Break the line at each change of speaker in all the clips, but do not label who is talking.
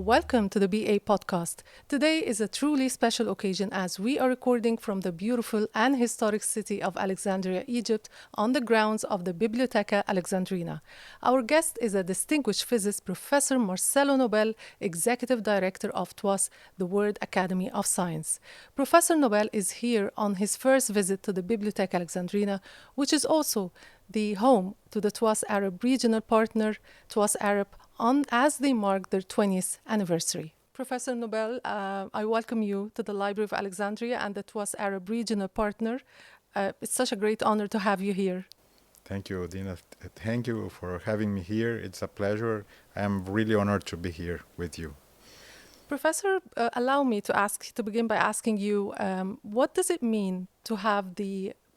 Welcome to the BA podcast. Today is a truly special occasion as we are recording from the beautiful and historic city of Alexandria, Egypt, on the grounds of the Bibliotheca Alexandrina. Our guest is a distinguished physicist, Professor Marcelo Knobel, Executive Director of TWAS, the World Academy of Science. Professor Knobel is here on his first visit to the Bibliotheca Alexandrina, which is also the home to the TWAS Arab regional partner, TWAS Arab, as they mark their 20th anniversary. Professor Knobel, I welcome you to the Library of Alexandria and the TWAS Arab regional partner. It's such a great honor to have you here.
Thank you, Dina. Thank you for having me here. It's a pleasure. I'm really honored to be here with you.
Professor, allow me to begin by asking you, what does it mean to have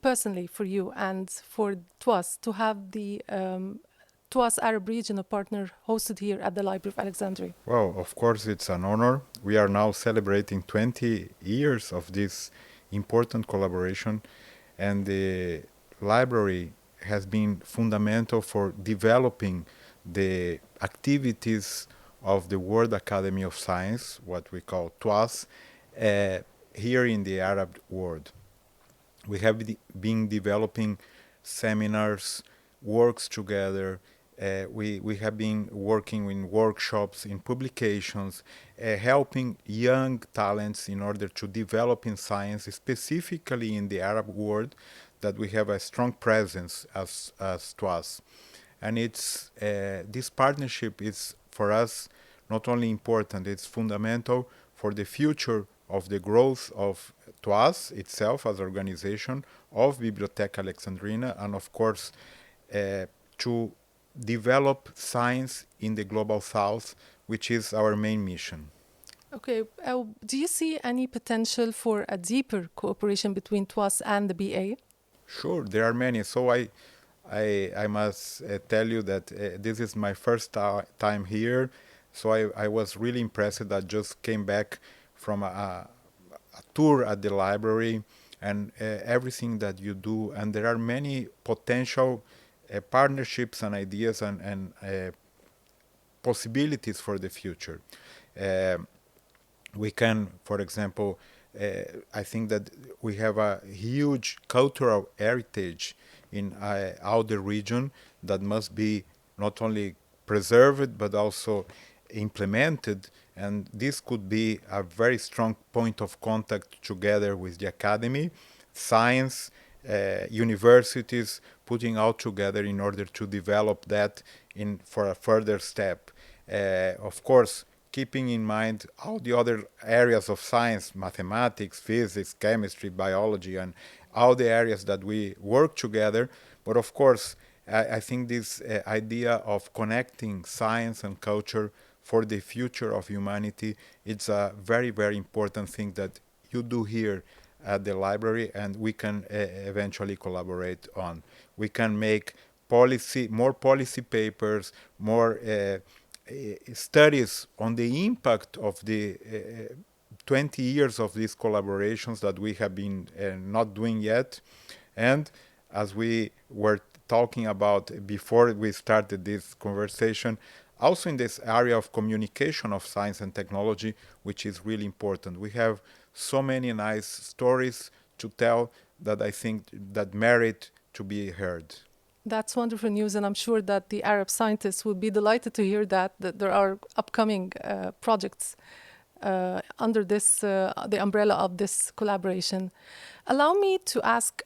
personally for you and for TWAS, to have the TWAS Arab regional partner hosted here at the Library of Alexandria?
Well, of course, it's an honor. We are now celebrating 20 years of this important collaboration, and the library has been fundamental for developing the activities of the World Academy of Science, what we call TWAS, here in the Arab world. We have been developing seminars, works together. We have been working in workshops, in publications, helping young talents in order to develop in science, specifically in the Arab world, that we have a strong presence as TWAS. And this partnership is, for us, not only important, it's fundamental for the future of the growth of TWAS itself as an organization, of Bibliotheca Alexandrina, and of course, to develop science in the Global South, which is our main mission.
Okay, do you see any potential for a deeper cooperation between TWAS and the BA?
Sure, there are many. So I must tell you that this is my first time here. So I was really impressed. I just came back from a tour at the library and everything that you do. And there are many potential partnerships and ideas and possibilities for the future. We can, for example, I think that we have a huge cultural heritage in our region that must be not only preserved but also implemented, and this could be a very strong point of contact together with the academy, science, universities, putting all together in order to develop that for a further step. Of course, keeping in mind all the other areas of science, mathematics, physics, chemistry, biology, and all the areas that we work together. But of course, I think this idea of connecting science and culture for the future of humanity, it's a very, very important thing that you do here at the library, and we can eventually collaborate on. We can make more policy papers, more studies on the impact of the 20 years of these collaborations that we have been not doing yet. And as we were talking about before we started this conversation, also in this area of communication of science and technology, which is really important. We have so many nice stories to tell that I think that merit to be heard.
That's wonderful news, and I'm sure that the Arab scientists would be delighted to hear that there are upcoming projects under the umbrella of this collaboration. Allow me to ask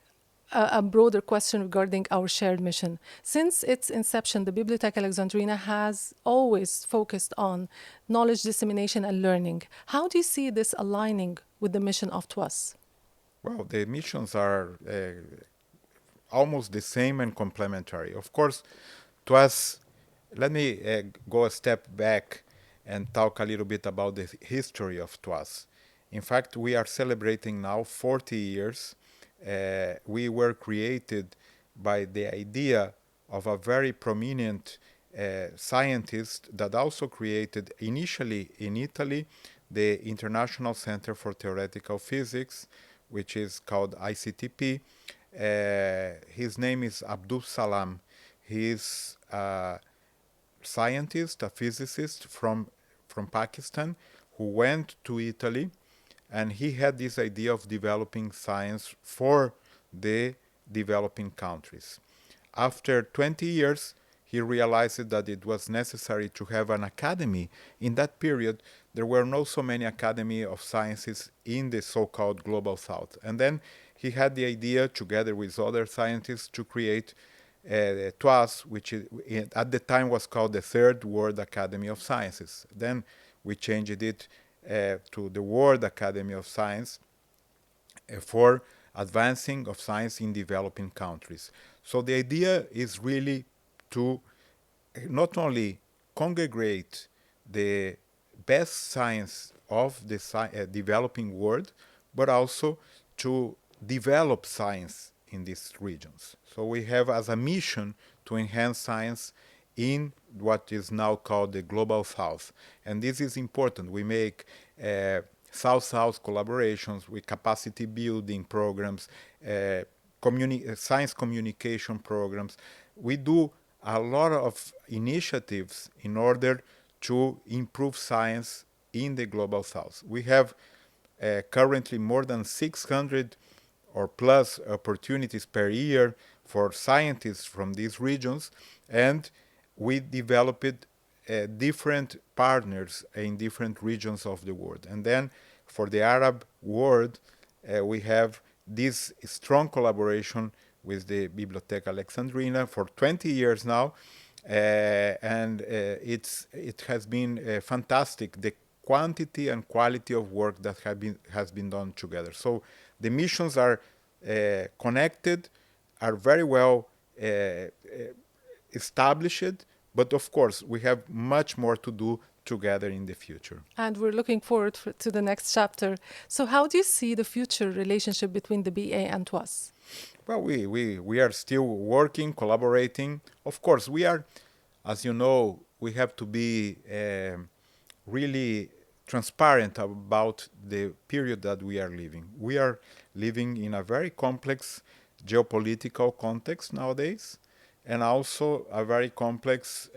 a broader question regarding our shared mission. Since its inception, the Bibliotheca Alexandrina has always focused on knowledge dissemination and learning. How do you see this aligning with the mission of TWAS?
Well, the missions are almost the same and complementary. Of course, TWAS, let me go a step back and talk a little bit about the history of TWAS. In fact, we are celebrating now 40 years. We were created by the idea of a very prominent scientist that also created initially in Italy the International Center for Theoretical Physics, which is called ICTP. His name is Abdus Salam. He is a scientist, a physicist from from Pakistan who went to Italy, and he had this idea of developing science for the developing countries. After 20 years, he realized that it was necessary to have an academy. In that period, there were not so many academy of sciences in the so-called global south. And then he had the idea, together with other scientists, to create TWAS, which at the time was called the Third World Academy of Sciences. Then we changed it to the World Academy of Science for advancing of science in developing countries. So the idea is really to not only congregate the best science of the developing world, but also to develop science in these regions. So we have as a mission to enhance science in what is now called the Global South. And this is important. We make South-South collaborations with capacity building programs, science communication programs. We do a lot of initiatives in order to improve science in the Global South. We have currently more than 600 or plus opportunities per year for scientists from these regions, and we developed different partners in different regions of the world. And then for the Arab world, we have this strong collaboration with the Bibliotheca Alexandrina for 20 years now, and it has been fantastic, the quantity and quality of work that has been done together. So the missions are connected, are very well established, but of course we have much more to do together in the future.
And we're looking forward to the next chapter. So how do you see the future relationship between the BA and TWAS?
Well, we are still working, collaborating. Of course, we are, as you know, we have to be really transparent about the period that we are living. We are living in a very complex geopolitical context nowadays, and also a very complex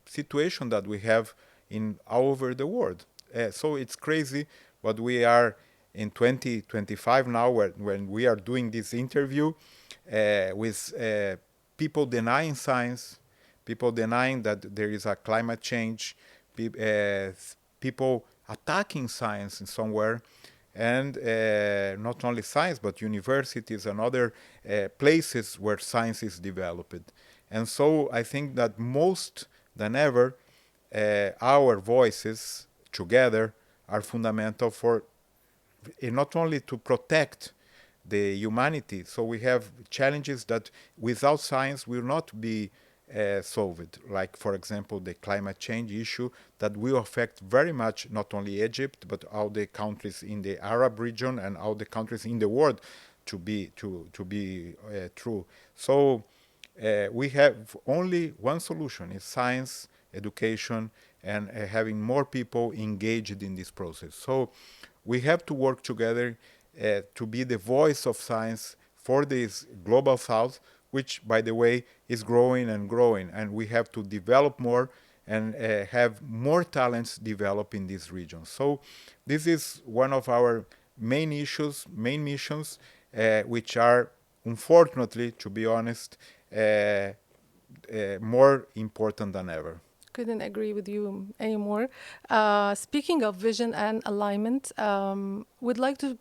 situation that we have in all over the world. So it's crazy, but we are in 2025 now, when we are doing this interview with people denying science, people denying that there is a climate change, people attacking science in somewhere, and not only science, but universities and other places where science is developed. And so I think that most than ever, our voices together are fundamental for not only to protect the humanity. So we have challenges that without science will not be solved, like, for example, the climate change issue that will affect very much not only Egypt, but all the countries in the Arab region and all the countries in the world to be true. So we have only one solution: is science, education, and having more people engaged in this process. So we have to work together to be the voice of science for this global south, which, by the way, is growing and growing. And we have to develop more and have more talents develop in this region. So this is one of our main issues, main missions, which are, unfortunately, to be honest, more important than ever.
Couldn't agree with you anymore. Speaking of vision and alignment, we'd like to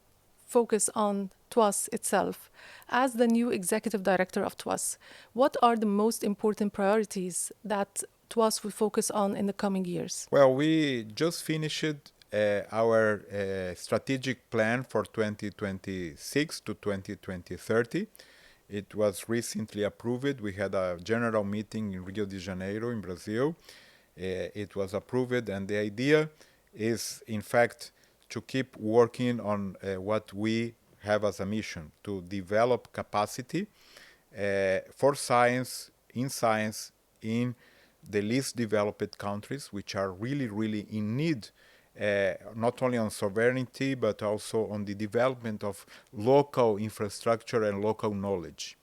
focus on TWAS itself. As the new executive director of TWAS, what are the most important priorities that TWAS will focus on in the coming years?
Well, we just finished our strategic plan for 2026 to 2030. It was recently approved. We had a general meeting in Rio de Janeiro in Brazil. It was approved, and the idea is, in fact, to keep working on what we have as a mission, to develop capacity for science in the least developed countries, which are really, really in need, not only on sovereignty, but also on the development of local infrastructure and local knowledge.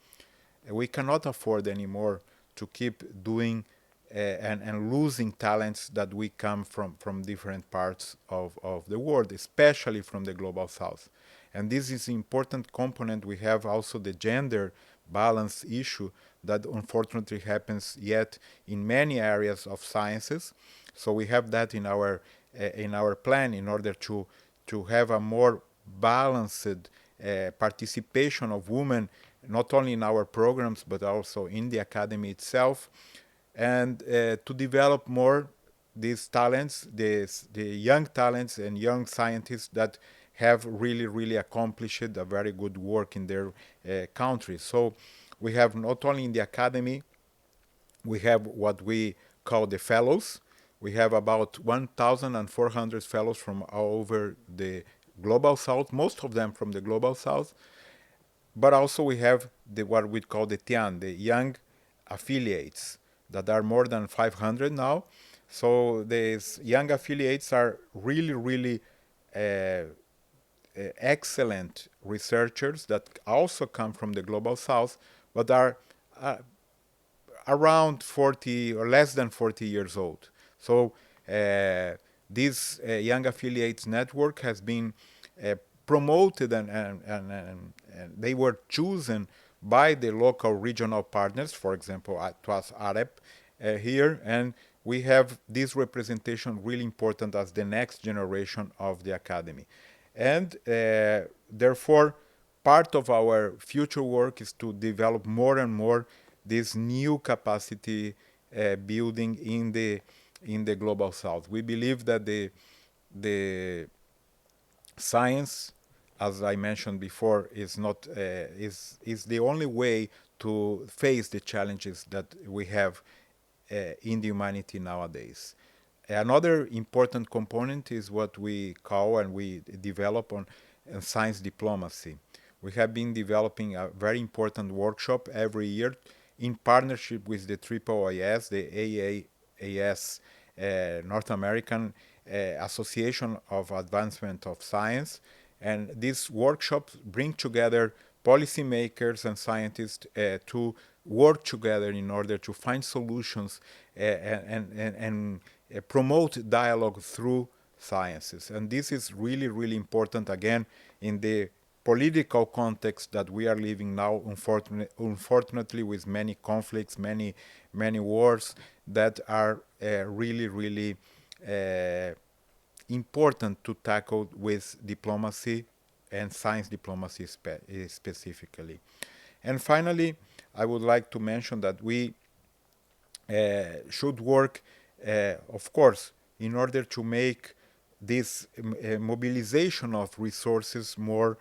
We cannot afford anymore to keep doing and losing talents that we come from different parts of the world, especially from the global south. And this is an important component. We have also the gender balance issue that unfortunately happens yet in many areas of sciences. So we have that in our plan in order to have a more balanced participation of women, not only in our programs but also in the academy itself, and to develop more these talents, the young talents and young scientists that have really accomplished a very good work in their country. So we have not only in the academy, we have what we call the fellows. We have about 1,400 fellows from all over the global south, most of them from the global south. But also we have what we call the TIAN, the young affiliates, that are more than 500 now. So these young affiliates are really excellent researchers that also come from the global south, but are around 40 or less than 40 years old. So this young affiliates network has been promoted and they were chosen by the local regional partners, for example, TWAS Arab here, and we have this representation really important as the next generation of the academy. And therefore, part of our future work is to develop more and more this new capacity building in the global south. We believe that the science, as I mentioned before, is not is the only way to face the challenges that we have in the humanity nowadays. Another important component is what we call and we develop on science diplomacy. We have been developing a very important workshop every year in partnership with the IIIS, the AAAS, North American Association of Advancement of Science. And these workshops bring together policymakers and scientists to work together in order to find solutions and promote dialogue through sciences. And this is really important, again, in the political context that we are living now, unfortunately, with many conflicts, many wars that are really important to tackle with diplomacy and science diplomacy specifically. And finally, I would like to mention that we should work, of course, in order to make this mobilization of resources more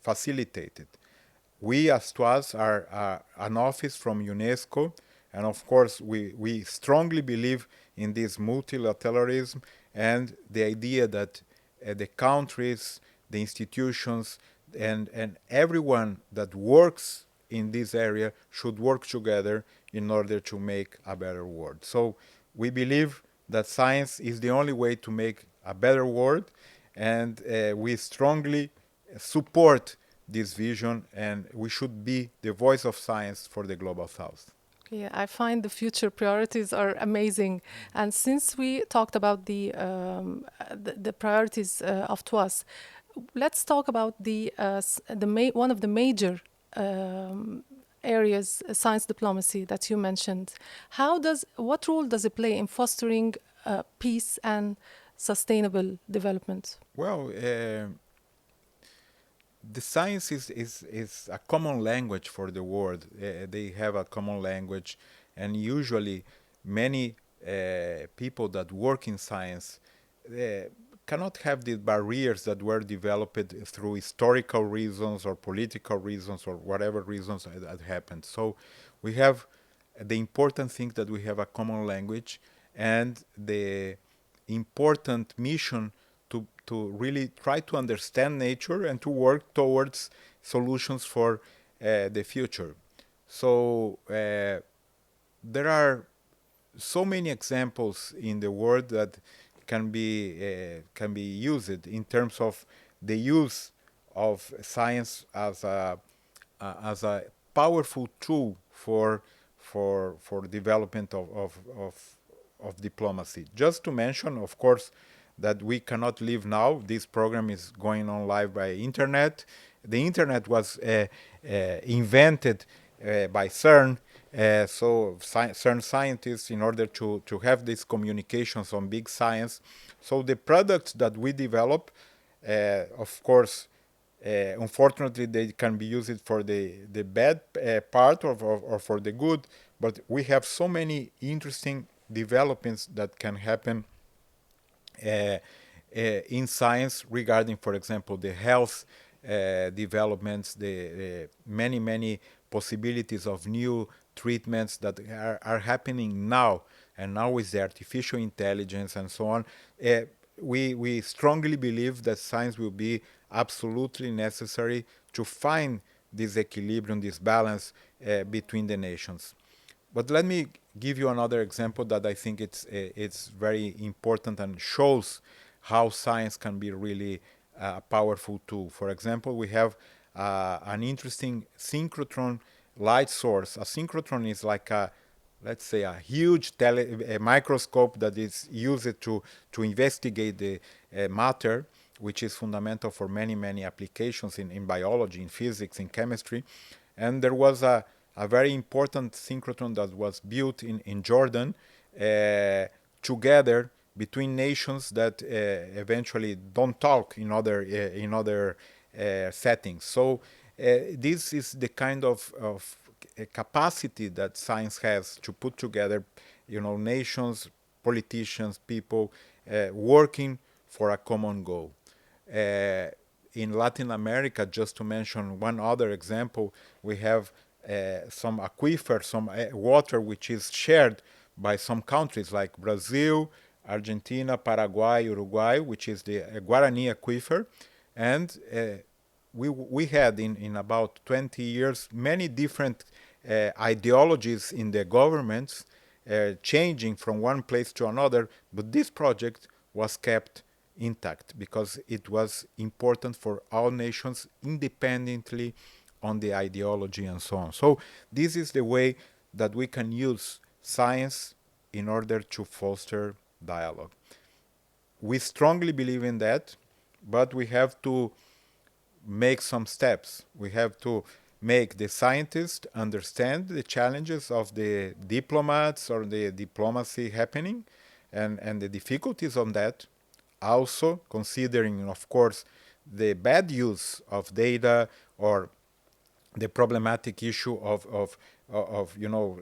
facilitated. We as TWAS are an office from UNESCO, and of course we strongly believe in this multilateralism and the idea that the countries, the institutions, and everyone that works in this area should work together in order to make a better world. So we believe that science is the only way to make a better world, and we strongly support this vision, and we should be the voice of science for the global south.
Yeah, I find the future priorities are amazing. And since we talked about the priorities of TWAS, let's talk about one of the major areas, science diplomacy, that you mentioned. What role does it play in fostering peace and sustainable development?
Well, the science is a common language for the world. They have a common language, and usually many people that work in science cannot have the barriers that were developed through historical reasons or political reasons or whatever reasons that happened. So we have the important thing that we have a common language and the important mission to really try to understand nature and to work towards solutions for the future. So there are so many examples in the world that can be used in terms of the use of science as a powerful tool for for development of diplomacy. Just to mention, of course, that we cannot live now. This program is going on live by internet. The internet was invented by CERN, so CERN scientists, in order to have these communications on big science. So the products that we develop, of course, unfortunately, they can be used for the bad part or for the good, but we have so many interesting developments that can happen in science regarding, for example, the health developments, the many possibilities of new treatments that are happening now, and now with the artificial intelligence and so on. We strongly believe that science will be absolutely necessary to find this equilibrium, this balance between the nations. But let me give you another example that I think it's very important and shows how science can be really a powerful tool. For example, we have an interesting synchrotron light source. A synchrotron is like let's say a huge microscope that is used to investigate the matter, which is fundamental for many applications in biology, in physics, in chemistry. And there was a very important synchrotron that was built in Jordan together between nations that eventually don't talk in other settings. So this is the kind of capacity that science has to put together, nations, politicians, people working for a common goal. In Latin America, just to mention one other example, we have some aquifer, some water which is shared by some countries like Brazil, Argentina, Paraguay, Uruguay, which is the Guarani aquifer. And we had in about 20 years many different ideologies in the governments changing from one place to another, but this project was kept intact because it was important for all nations independently on the ideology and so on. So this is the way that we can use science in order to foster dialogue. We strongly believe in that, but we have to make some steps. We have to make the scientists understand the challenges of the diplomats or the diplomacy happening and the difficulties on that. Also considering, of course, the bad use of data or the problematic issue of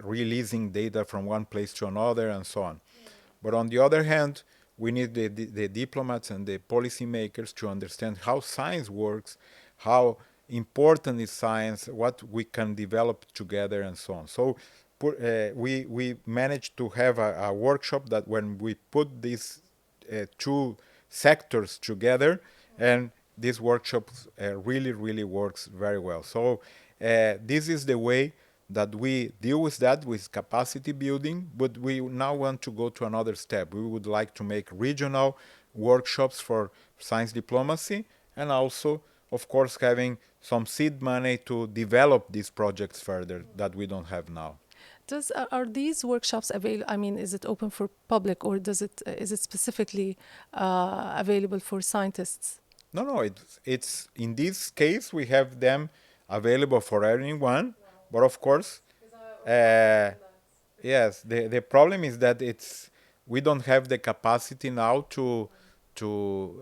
releasing data from one place to another and so on. But on the other hand, we need the diplomats and the policymakers to understand how science works, how important is science, what we can develop together, and so on. So we managed to have a workshop that when we put these two sectors together, and this workshop really works very well. So this is the way that we deal with that, with capacity building, but we now want to go to another step. We would like to make regional workshops for science diplomacy, and also, of course, having some seed money to develop these projects further that we don't have now.
Are these workshops available? I mean, is it open for public, or is it specifically available for scientists?
No. It's in this case we have them available for anyone, but of course, yes. The problem is that we don't have the capacity now to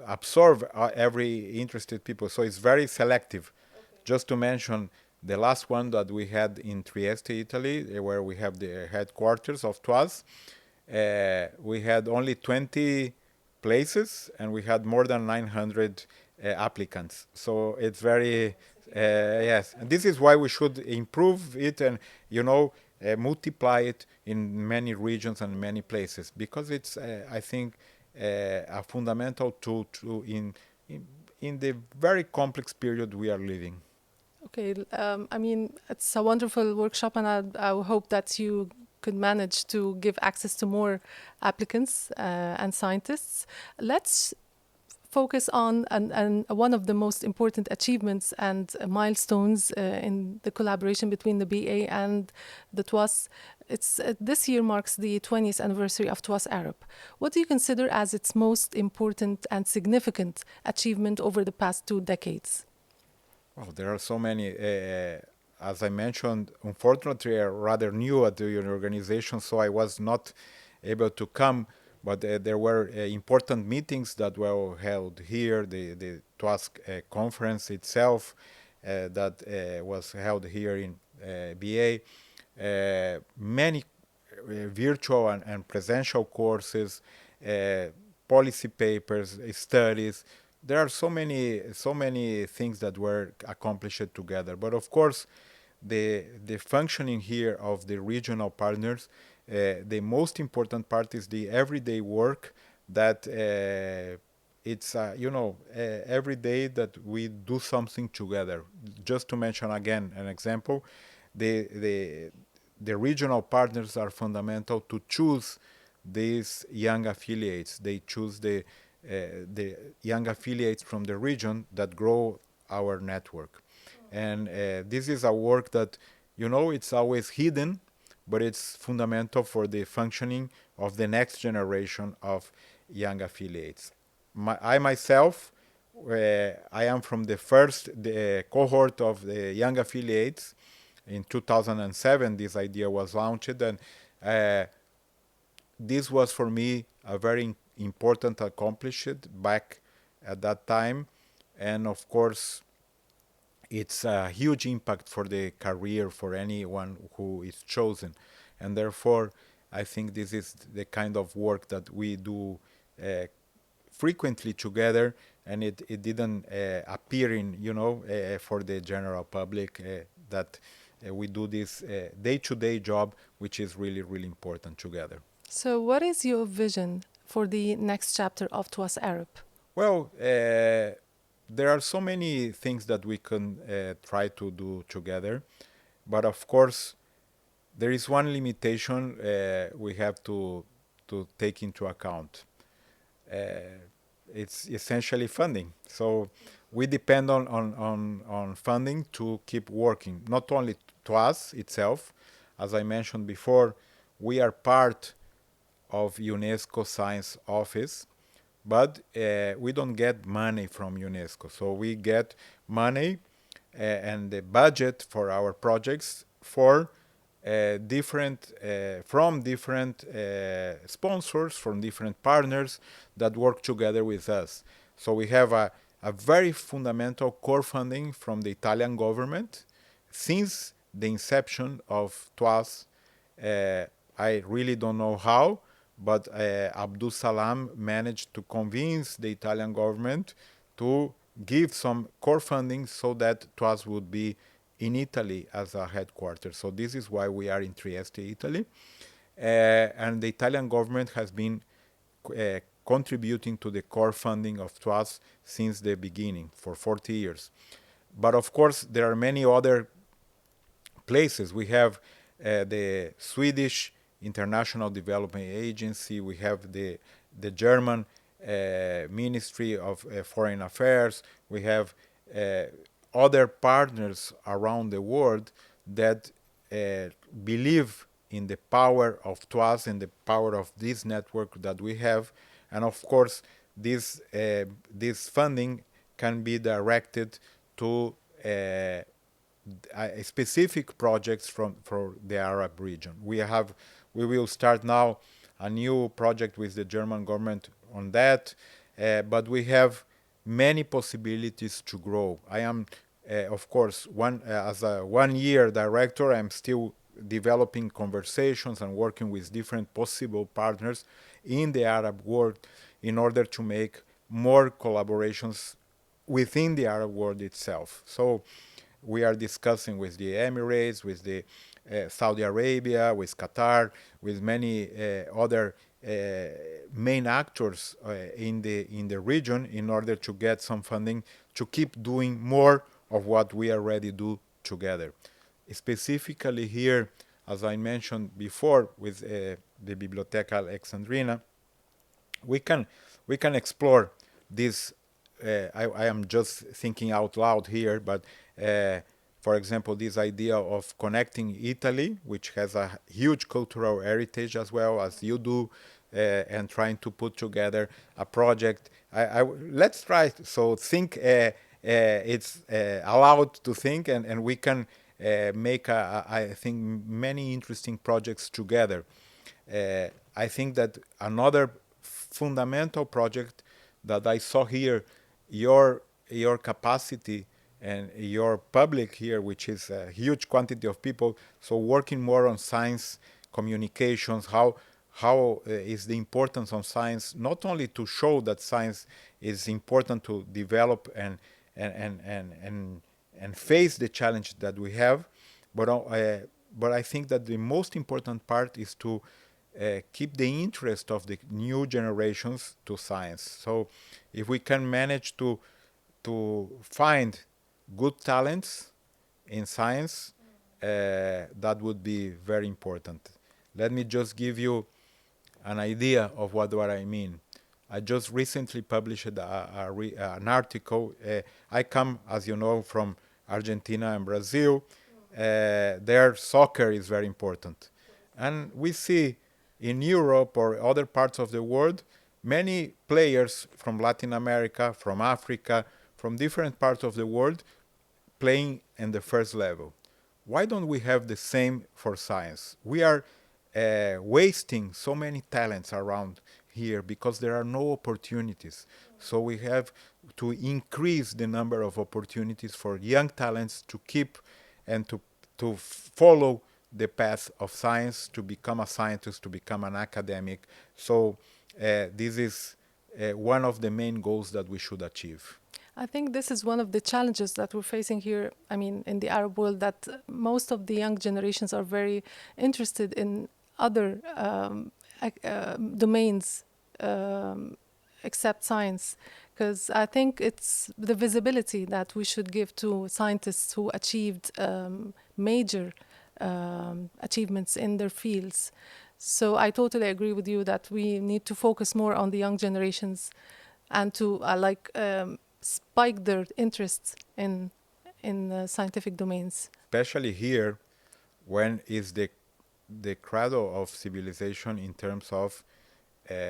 absorb every interested people. So it's very selective. Okay. Just to mention the last one that we had in Trieste, Italy, where we have the headquarters of TWAS, we had only 20 places and we had more than 900 applicants. So it's very, yes. And this is why we should improve it and, multiply it in many regions and many places, because it's, I think, a fundamental tool in the very complex period we are living.
Okay, I mean, it's a wonderful workshop, and I hope that you could manage to give access to more applicants and scientists. Let's focus on and one of the most important achievements and milestones in the collaboration between the BA and the TWAS. This year marks the 20th anniversary of TWAS Arab. What do you consider as its most important and significant achievement over the past 2 decades?
Well, there are so many. As I mentioned, unfortunately, I'm rather new at the organization, so I was not able to come. But there were important meetings that were held here. The TWAS conference itself that was held here in BA. Many virtual and presential courses, policy papers, studies. There are so many things that were accomplished together. But of course, the functioning here of the regional partners, the most important part is the everyday work that it's every day that we do something together. Just to mention again an example, the regional partners are fundamental to choose these young affiliates. They choose the young affiliates from the region that grow our network. And this is a work that, it's always hidden, but it's fundamental for the functioning of the next generation of young affiliates. I myself, I am from the first cohort of the young affiliates. In 2007, this idea was launched, and this was for me a very important accomplishment back at that time. And of course, it's a huge impact for the career for anyone who is chosen. And therefore, I think this is the kind of work that we do frequently together, and it didn't appear in, for the general public that we do this day-to-day job, which is really, really important together.
So what is your vision for the next chapter of TWAS Arab?
Well, there are so many things that we can try to do together, but of course, there is one limitation we have to take into account. It's essentially funding. So we depend on funding to keep working. Not only TWAS itself, as I mentioned before, we are part of UNESCO Science Office, but we don't get money from UNESCO. So we get money and the budget for our projects for different sponsors, from different partners that work together with us. So we have a very fundamental core funding from the Italian government. Since the inception of TWAS, I really don't know how, but Abdul Salam managed to convince the Italian government to give some core funding so that TWAS would be in Italy as a headquarters. So this is why we are in Trieste, Italy. And the Italian government has been contributing to the core funding of TWAS since the beginning, for 40 years. But of course, there are many other places. We have the Swedish International Development Agency. We have the German Ministry of Foreign Affairs. We have other partners around the world that believe in the power of TWAS and the power of this network that we have. And of course, this funding can be directed to specific projects for the Arab region. We will start now a new project with the German government on that, but we have many possibilities to grow. I am, of course, as a one-year director, I'm still developing conversations and working with different possible partners in the Arab world in order to make more collaborations within the Arab world itself. So we are discussing with the Emirates, with the Saudi Arabia, with Qatar, with many other main actors in the region in order to get some funding to keep doing more of what we already do together. Specifically here, as I mentioned before, with the Bibliotheca Alexandrina, we can explore this I am just thinking out loud here, but for example, this idea of connecting Italy, which has a huge cultural heritage as well as you do, and trying to put together a project. Let's try. So think. It's allowed to think, and we can make, I think, many interesting projects together. I think that another fundamental project that I saw here, your capacity and your public here, which is a huge quantity of people, so working more on science communications, how is the importance of science, not only to show that science is important to develop and face the challenge that we have, but I think that the most important part is to keep the interest of the new generations to science. So if we can manage to find good talents in science, that would be very important. Let me just give you an idea of what I mean. I just recently published an article. I come, as you know, from Argentina and Brazil. Their soccer is very important. And we see in Europe or other parts of the world, many players from Latin America, from Africa, from different parts of the world playing in the first level. Why don't we have the same for science? We are wasting so many talents around here because there are no opportunities. So we have to increase the number of opportunities for young talents to keep and to follow the path of science, to become a scientist, to become an academic. So this is one of the main goals that we should achieve.
I think this is one of the challenges that we're facing here, I mean, in the Arab world, that most of the young generations are very interested in other domains except science. Because I think it's the visibility that we should give to scientists who achieved major achievements in their fields. So I totally agree with you that we need to focus more on the young generations and to spike their interests in scientific domains.
Especially here, when is the cradle of civilization in terms of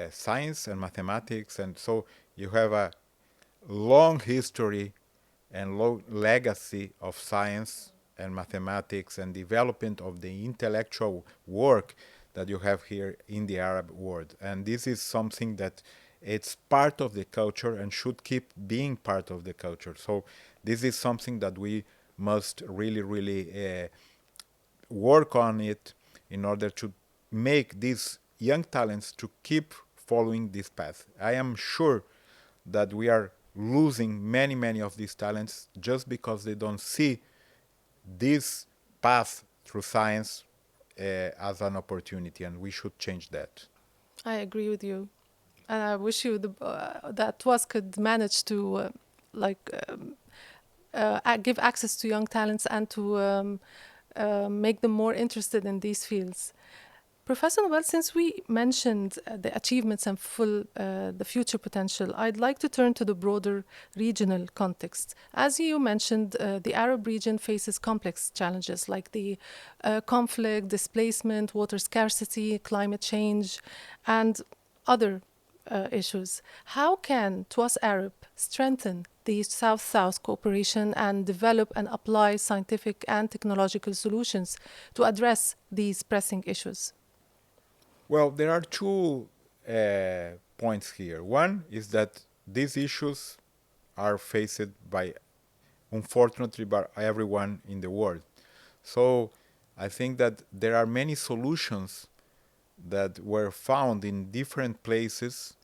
science and mathematics, and so you have a long history and long legacy of science and mathematics and development of the intellectual work that you have here in the Arab world. And this is something that it's part of the culture and should keep being part of the culture. So this is something that we must really, really work on it in order to make these young talents to keep following this path. I am sure that we are losing many, many of these talents just because they don't see this path through science as an opportunity, and we should change that.
I agree with you. And I wish you that TWAS could manage to give access to young talents and to make them more interested in these fields. Professor Knobel, since we mentioned the achievements and the future potential, I'd like to turn to the broader regional context. As you mentioned, the Arab region faces complex challenges like the conflict, displacement, water scarcity, climate change, and other issues. How can TWAS Arab strengthen the South-South cooperation and develop and apply scientific and technological solutions to address these pressing issues?
Well, there are two points here. One is that these issues are faced by, unfortunately, by everyone in the world. So I think that there are many solutions that were found in different places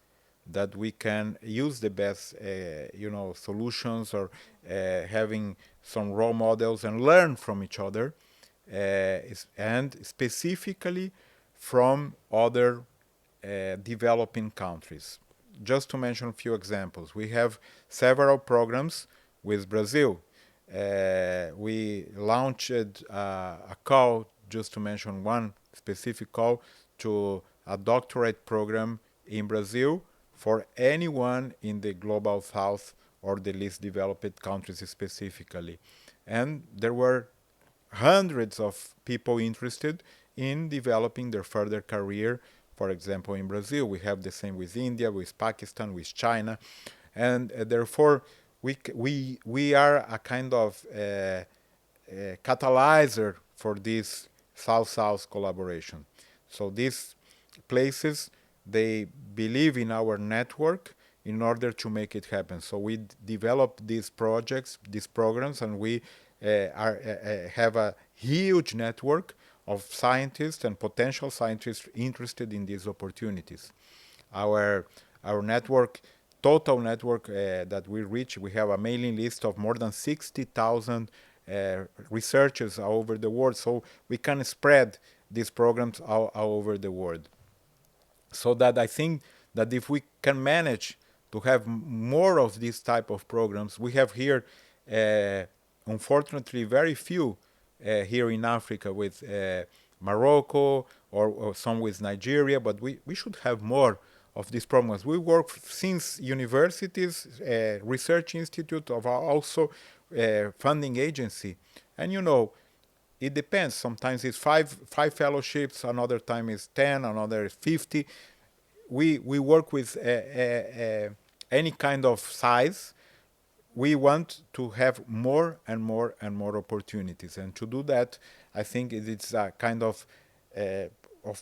that we can use the best, solutions, or having some role models and learn from each other, and specifically from other developing countries. Just to mention a few examples, we have several programs with Brazil. We launched a call, just to mention one specific call, to a doctorate program in Brazil for anyone in the Global South or the least developed countries specifically. And there were hundreds of people interested in developing their further career. For example, in Brazil, we have the same with India, with Pakistan, with China. And therefore, we are a kind of catalyzer for this South-South collaboration. So these places, they believe in our network in order to make it happen. So we developed these projects, these programs, and we have a huge network of scientists and potential scientists interested in these opportunities. Our network, total network that we reach, we have a mailing list of more than 60,000 researchers all over the world, so we can spread these programs all over the world. So that I think that if we can manage to have more of these type of programs, we have here, unfortunately, very few here in Africa with Morocco or some with Nigeria, but we should have more of these programs. We work since universities, research institute, of also funding agency, and it depends. Sometimes it's five fellowships, another time is 10, another is 50. We work with any kind of size. We want to have more and more and more opportunities, and to do that, I think it's a kind of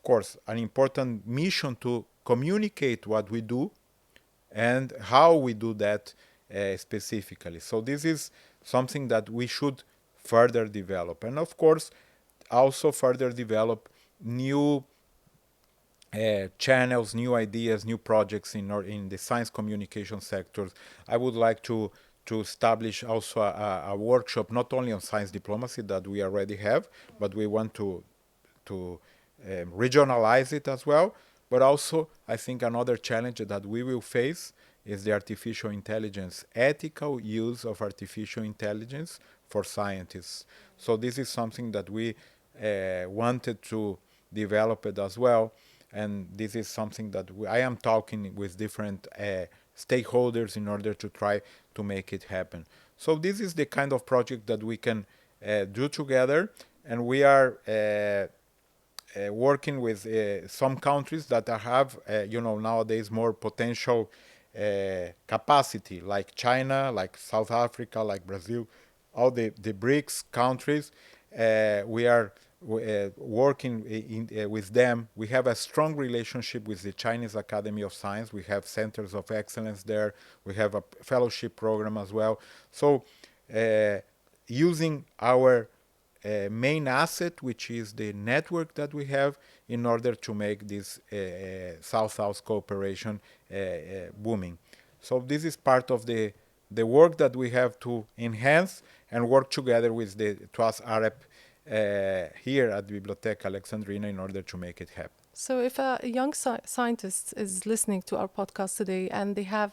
course, an important mission to communicate what we do and how we do that specifically. So this is something that we should further develop, and of course also further develop new channels, new ideas, new projects in the science communication sectors. I would like to establish also a workshop not only on science diplomacy that we already have, but we want to regionalize it as well. But also, I think another challenge that we will face is the artificial intelligence, ethical use of artificial intelligence for scientists. So this is something that we wanted to develop it as well. And this is something that I am talking with different stakeholders in order to try to make it happen. So this is the kind of project that we can do together. And we are working with some countries that have, nowadays more potential capacity, like China, like South Africa, like Brazil, all the BRICS countries. We are working with them. We have a strong relationship with the Chinese Academy of Science. We have centers of excellence there. We have a fellowship program as well. So using our main asset, which is the network that we have, in order to make this South-South cooperation booming. So this is part of the work that we have to enhance and work together with the TWAS Arab here at Bibliotheca Alexandrina in order to make it happen.
So if a young scientist is listening to our podcast today and they have,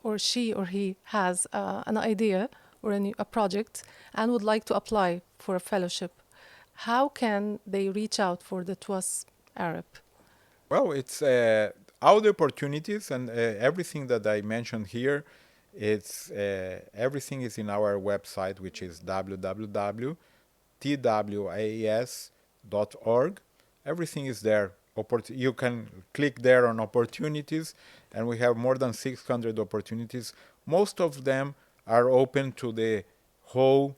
or she or he has an idea or a project and would like to apply for a fellowship, how can they reach out for the TWAS Arab?
Well, it's all the opportunities and everything that I mentioned here. It's everything is in our website, which is www.twas.org. Everything is there. You can click there on opportunities, and we have more than 600 opportunities. Most of them are open to the whole,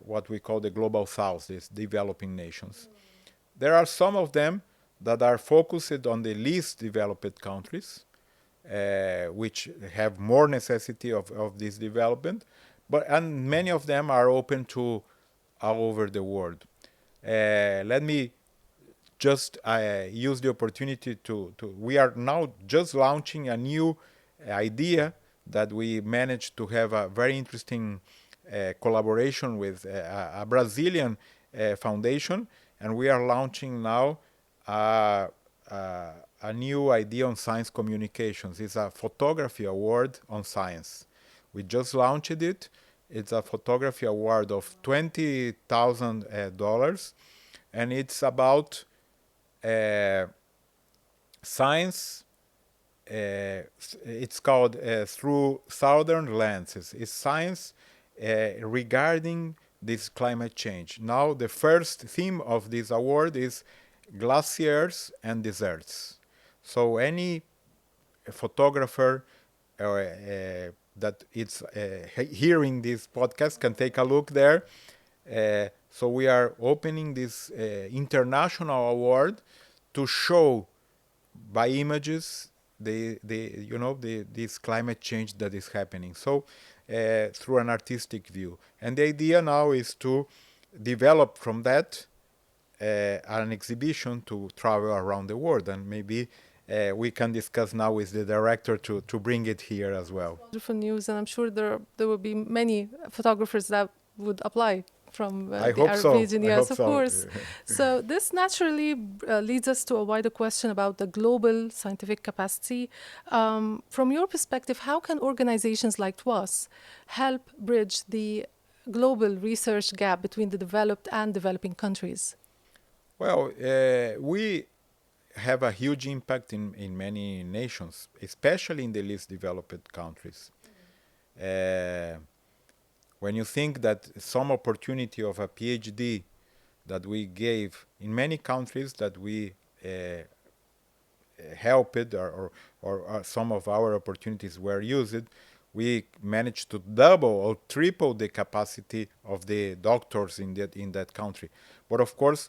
what we call the global south, these developing nations. There are some of them that are focused on the least developed countries, which have more necessity of this development, and many of them are open to all over the world. Let me just use the opportunity we are now just launching a new idea that we managed to have a very interesting collaboration with a Brazilian foundation, and we are launching now a new idea on science communications. It's a photography award on science. We just launched it. It's a photography award of $20,000, and it's about science it's called Through Southern Lenses. It's science regarding this climate change. Now, the first theme of this award is glaciers and deserts. So any photographer that is hearing this podcast can take a look there. So we are opening this international award to show by images this climate change that is happening. So through an artistic view, and the idea now is to develop from that an exhibition to travel around the world, and maybe we can discuss now with the director to bring it here as well.
Wonderful news, and I'm sure there will be many photographers that would apply from
I
the
hope
Arab
so.
region.
I
Yes,
hope
of
so.
course. So this naturally leads us to a wider question about the global scientific capacity. From your perspective, how can organizations like TWAS help bridge the global research gap between the developed and developing countries?
Well, we have a huge impact in many nations, especially in the least developed countries. When you think that some opportunity of a PhD that we gave in many countries that we helped or some of our opportunities were used, we managed to double or triple the capacity of the doctors in that country. But of course,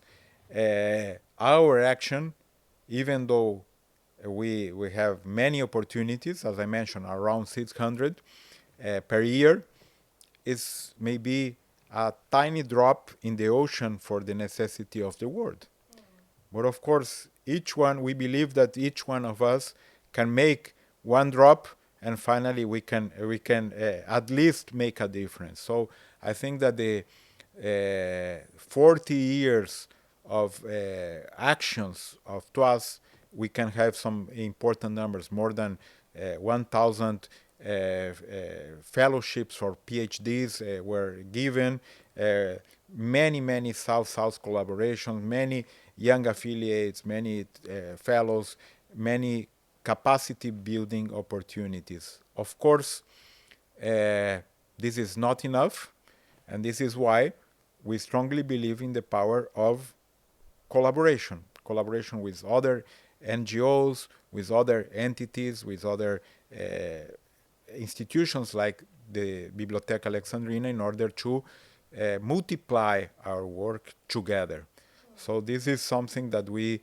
our action, even though we have many opportunities, as I mentioned, around 600 per year, is maybe a tiny drop in the ocean for the necessity of the world. But of course, we believe that each one of us can make one drop, and finally we can at least make a difference. So I think that the 40 years of actions of TWAS, we can have some important numbers, more than 1,000 fellowships or PhDs were given, many South-South collaborations, many young affiliates, many fellows, many capacity building opportunities. Of course, this is not enough, and this is why we strongly believe in the power of collaboration with other NGOs, with other entities, with other institutions like the Bibliotheca Alexandrina, in order to multiply our work together. So this is something that we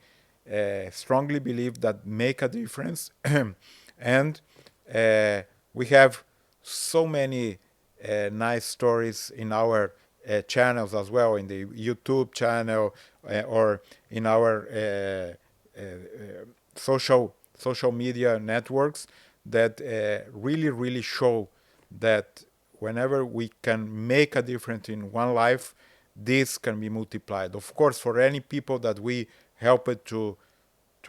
strongly believe that make a difference. And we have so many nice stories in our channels as well, in the YouTube channel or in our social media networks that really show that whenever we can make a difference in one life, this can be multiplied. Of course, for any people that we helped to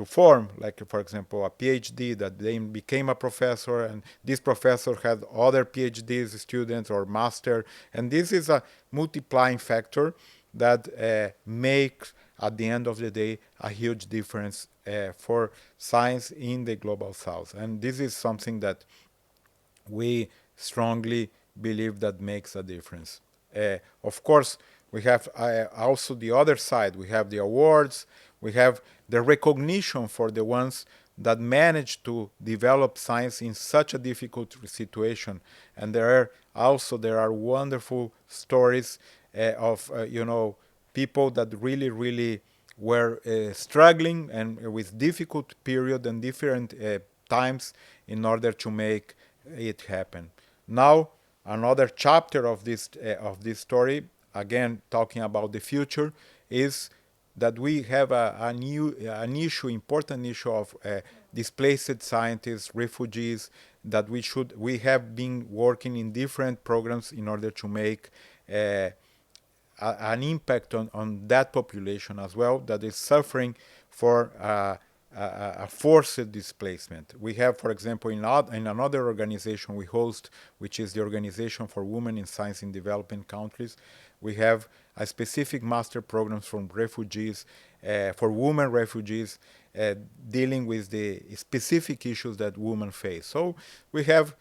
form, like for example a PhD that then became a professor, and this professor had other PhDs students or master, and this is a multiplying factor that makes at the end of the day a huge difference for science in the global south. And this is something that we strongly believe that makes a difference. Of course, we have also the other side. We have the awards, we have the recognition for the ones that manage to develop science in such a difficult situation. And there are wonderful stories of people that really were struggling and with difficult period and different times in order to make it happen. Now, another chapter of this story, again talking about the future, is that we have an important issue of displaced scientists, refugees, that we have been working in different programs in order to make an impact on that population as well, that is suffering for a forced displacement. We have, for example, in another organization we host, which is the Organization for Women in Science in Developing Countries, we have a specific master programs for refugees, for women refugees, dealing with the specific issues that women face. So we have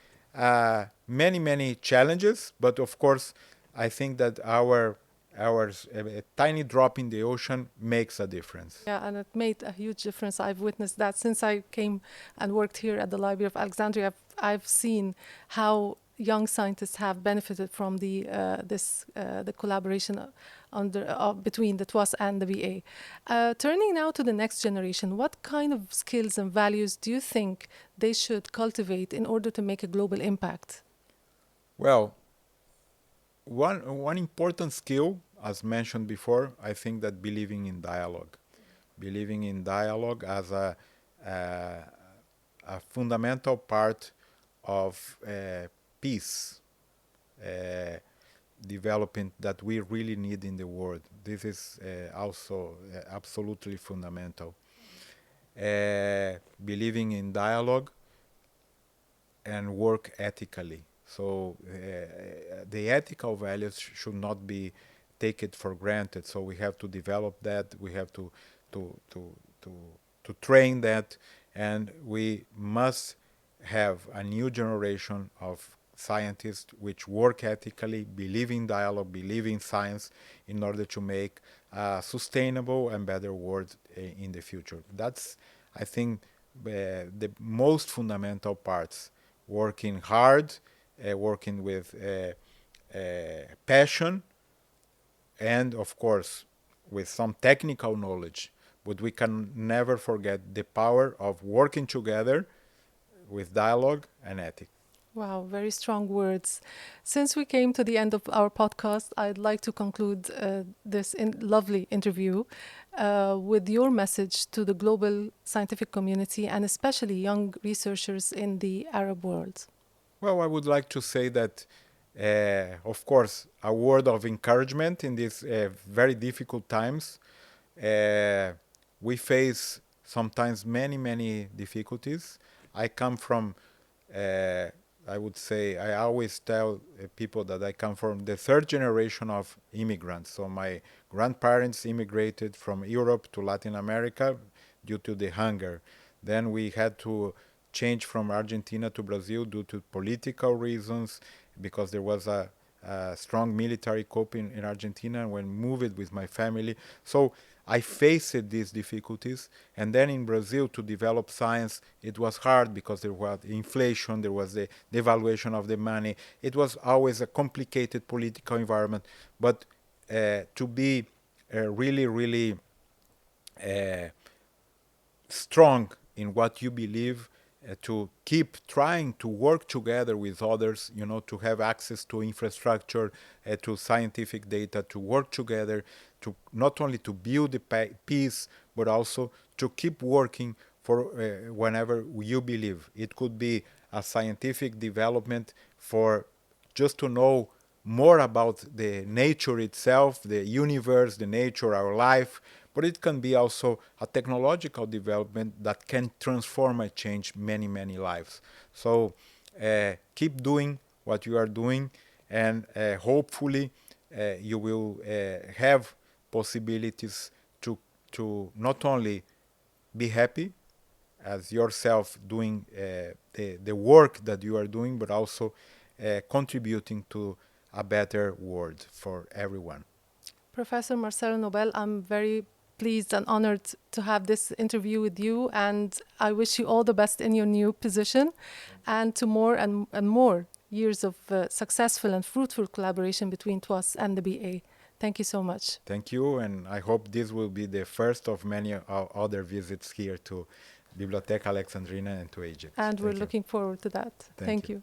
many challenges, but of course, I think that our a tiny drop in the ocean makes a difference.
Yeah, and it made a huge difference. I've witnessed that since I came and worked here at the Library of Alexandria. I've seen how young scientists have benefited from the collaboration between the TWAS and the BA. Turning now to the next generation, what kind of skills and values do you think they should cultivate in order to make a global impact?
Well, one important skill, as mentioned before, I think that believing in dialogue as a fundamental part of peace development that we really need in the world. This is also absolutely fundamental. Believing in dialogue and work ethically. So the ethical values should not be taken for granted. So we have to develop that. We have to train that, and we must have a new generation of scientists which work ethically, believe in dialogue, believe in science, in order to make a sustainable and better world in the future. That's, I think, the most fundamental parts. Working hard, working with passion, and of course with some technical knowledge. But we can never forget the power of working together with dialogue and ethics.
Wow, very strong words. Since we came to the end of our podcast, I'd like to conclude this lovely interview with your message to the global scientific community and especially young researchers in the Arab world.
Well, I would like to say that, of course, a word of encouragement in these very difficult times. We face sometimes many difficulties. I come from, I would say, I always tell people that I come from the third generation of immigrants. So my grandparents immigrated from Europe to Latin America due to the hunger. Then we had to change from Argentina to Brazil due to political reasons, because there was a strong military coup in Argentina when moved with my family. So I faced these difficulties. And then in Brazil, to develop science, it was hard because there was inflation, there was the devaluation of the money. It was always a complicated political environment. But to be really strong in what you believe, to keep trying to work together with others, to have access to infrastructure, to scientific data, to work together, to not only to build the peace, but also to keep working for whenever you believe. It could be a scientific development for just to know more about the nature itself, the universe, the nature, our life, but it can be also a technological development that can transform and change many lives. So keep doing what you are doing, and hopefully you will have possibilities to not only be happy as yourself doing the work that you are doing, but also contributing to a better world for everyone.
Professor Marcelo Knobel, I'm very pleased and honored to have this interview with you, and I wish you all the best in your new position and to more and more years of successful and fruitful collaboration between TWAS and the BA. Thank you so much.
Thank you, and I hope this will be the first of many other visits here to Bibliotheca Alexandrina and to Egypt.
And we're looking forward to that. Thank you.